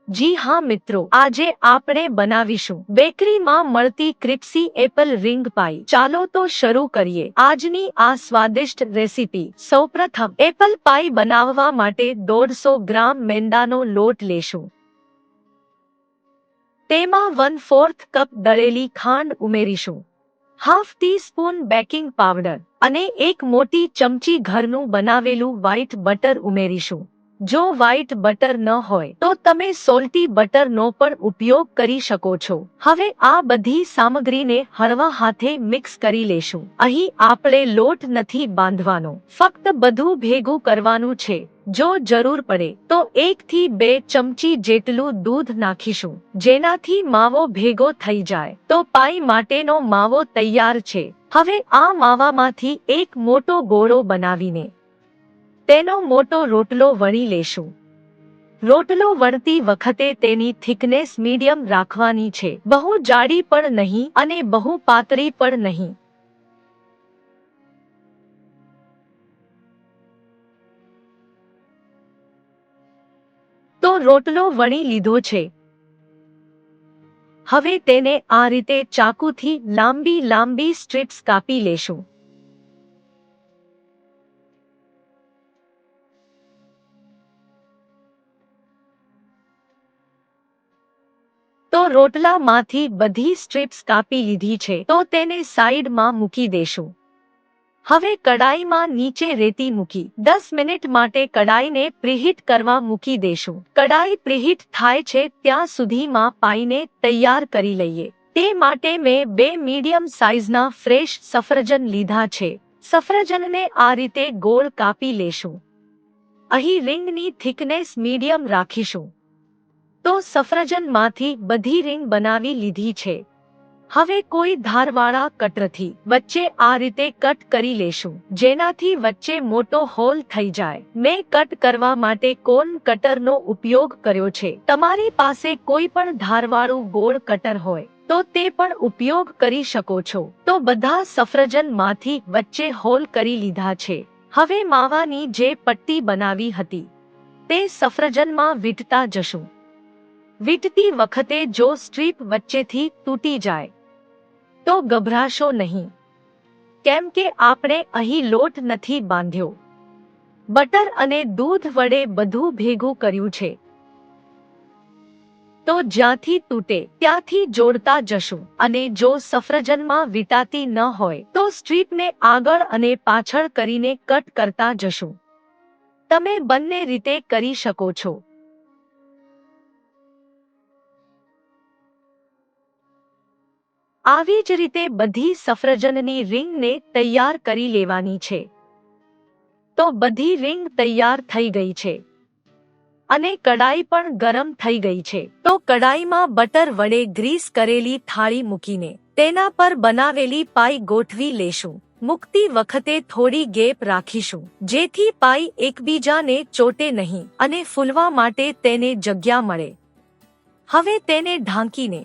જી હા મિત્રો, આજે આપણે બનાવીશું બેકરીમાં મળતી ક્રિસ્પી એપલ રિંગ પાઈ। ચાલો તો શરૂ કરીએ આજની આ સ્વાદિષ્ટ રેસીપી। સૌપ્રથમ એપલ પાઈ બનાવવા માટે 150 ગ્રામ મેંદાનો લોટ લેશું। તેમાં 1/4 કપ દળેલી ખાંડ ઉમેરીશું, half teaspoon baking powder અને એક મોટી ચમચી ઘરનું બનાવેલું વ્હાઈટ બટર ઉમેરીશું। જો વ્હાઈટ બટર ન હોય તો તમે સોલ્ટી બટરનો પણ ઉપયોગ કરી શકો છો। હવે આ બધી સામગ્રીને હળવા હાથે મિક્સ કરી લેશું। અહીં આપણે લોટ નથી બાંધવાનો, ફક્ત બધું ભેગું કરવાનું છે। જો જરૂર પડે તો 1 થી 2 ચમચી જેટલું દૂધ નાખીશું, જેનાથી માવો ભેગો થઈ જાય તો પાઈ માટેનો માવો તૈયાર છે। હવે આ માવામાંથી એક મોટો ગોળો બનાવીને તેનો મોટો રોટલો વણી લેશું। રોટલો વણતી વખતે તેની થિકનેસ મીડિયમ રાખવાની છે, બહુ જાડી પણ નહીં અને બહુ પાતળી પણ નહીં। તો રોટલો વણી લીધો છે। હવે તેને આ રીતે ચાકુથી લાંબી લાંબી સ્ટ્રીપ્સ કાપી લેશું। તો રોટલામાંથી બધી સ્ટ્રીપ્સ કાપી લીધી છે, તો તેને સાઈડમાં મૂકી દેશું। હવે કડાઈમાં નીચે રેતી મૂકી 10 મિનિટ માટે કડાઈને પ્રીહીટ કરવા મૂકી દેશું। કડાઈ પ્રીહીટ થાય છે ત્યાં સુધીમાં પાઈને તૈયાર કરી લઈએ। તે માટે મેં 2 મીડિયમ સાઇઝના ફ્રેશ સફરજન લીધા છે। સફરજનને આ રીતે ગોળ કાપી લેશું। અહીં રીંગની થિકનેસ મીડિયમ રાખીશું। તો સફરજનમાંથી બધી રીંગ બનાવી લીધી છે। હવે કોઈ ધારવાળા કટરથી વચ્ચે આ રીતે કટ કરી લેશું, જેનાથી વચ્ચે મોટો હોલ થઈ જાય। મેં કટ કરવા માટે કોન કટરનો ઉપયોગ કર્યો છે। તમારી પાસે કોઈ પણ ધારવાળું ગોળ કટર હોય તો તે પણ ઉપયોગ કરી શકો છો। તો બધા સફરજનમાંથી વચ્ચે હોલ કરી લીધા છે। હવે માવાની જે પટ્ટી બનાવી હતી તે સફરજનમાં વીંટતા જશું। વીંટતી વખતે જો સ્ટ્રીપ વચ્ચેથી તૂટી જાય તો ગભરાશો નહીં, કેમ કે આપણે અહીં લોટ નથી બાંધ્યો, બટર અને દૂધ વડે બધું ભેગું કર્યું છે। તો જ્યાંથી તૂટે ત્યાંથી જોડતા જશું, અને જો સફરજનમાં વીંટાતી ન હોય તો સ્ટ્રીપને આગળ અને પાછળ કરીને કટ કરતા જશું। તમે બંને રીતે કરી શકો છો। આવી જ રીતે બધી સફરજનની રીંગને તૈયાર કરી લેવાની છે। તો બધી રીંગ તૈયાર થઈ ગઈ છે અને કડાઈ પણ ગરમ થઈ ગઈ છે। તો કડાઈમાં બટર વડે ગ્રીસ કરેલી થાળી મૂકીને તેના પર બનાવેલી પાઈ ગોઠવી લેશું। મૂકતી વખતે થોડી ગેપ રાખીશું, જેથી પાઈ એકબીજાને ચોટે નહીં અને ફૂલવા માટે તેને જગ્યા મળે। હવે તેને ઢાંકીને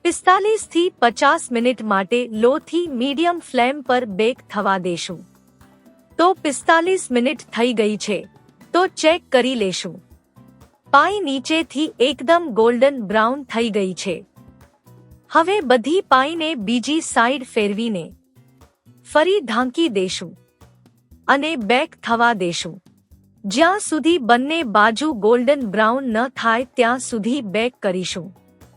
45 થી 50 મિનિટ માટે લો થી મીડિયમ ફ્લેમ પર બેક થવા દેશું। તો 45 મિનિટ થઈ ગઈ છે, તો ચેક કરી લેશું। પાઈ નીચેથી એકદમ ગોલ્ડન બ્રાઉન થઈ ગઈ છે। હવે બધી પાઈને બીજી સાઈડ ફેરવીને ફરી ઢાંકી દેશું અને બેક થવા દેશું। જ્યાં સુધી બંને બાજુ ગોલ્ડન બ્રાઉન ન થાય ત્યાં સુધી બેક કરીશું।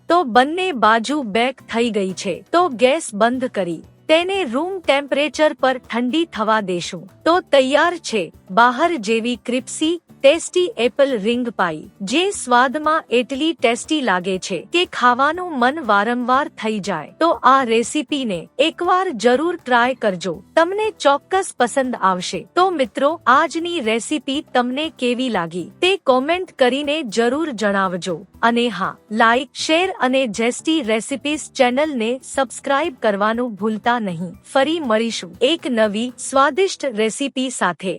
તો બંને બાજુ બેક થઈ ગઈ છે, તો ગેસ બંધ કરી તેને રૂમ ટેમ્પરેચર પર ઠંડી થવા દેશું। તો તૈયાર છે બહાર જેવી ક્રિસ્પી ટેસ્ટી એપલ રિંગ પાઈ, જે સ્વાદમાં એટલી ટેસ્ટી લાગે છે કે ખાવાનું મન વારંવાર થઈ જાય। તો આ રેસીપીને એકવાર જરૂર ટ્રાય કરજો, તમને ચોક્કસ પસંદ આવશે। તો મિત્રો, આજની રેસીપી તમને કેવી લાગી તે કોમેન્ટ કરીને જરૂર જણાવજો। અને હા, લાઈક, શેર અને જેસ્ટી રેસિપીઝ ચેનલને સબસ્ક્રાઇબ કરવાનું ભૂલતા નહીં। ફરી મળીશું એક નવી સ્વાદિષ્ટ રેસીપી સાથે।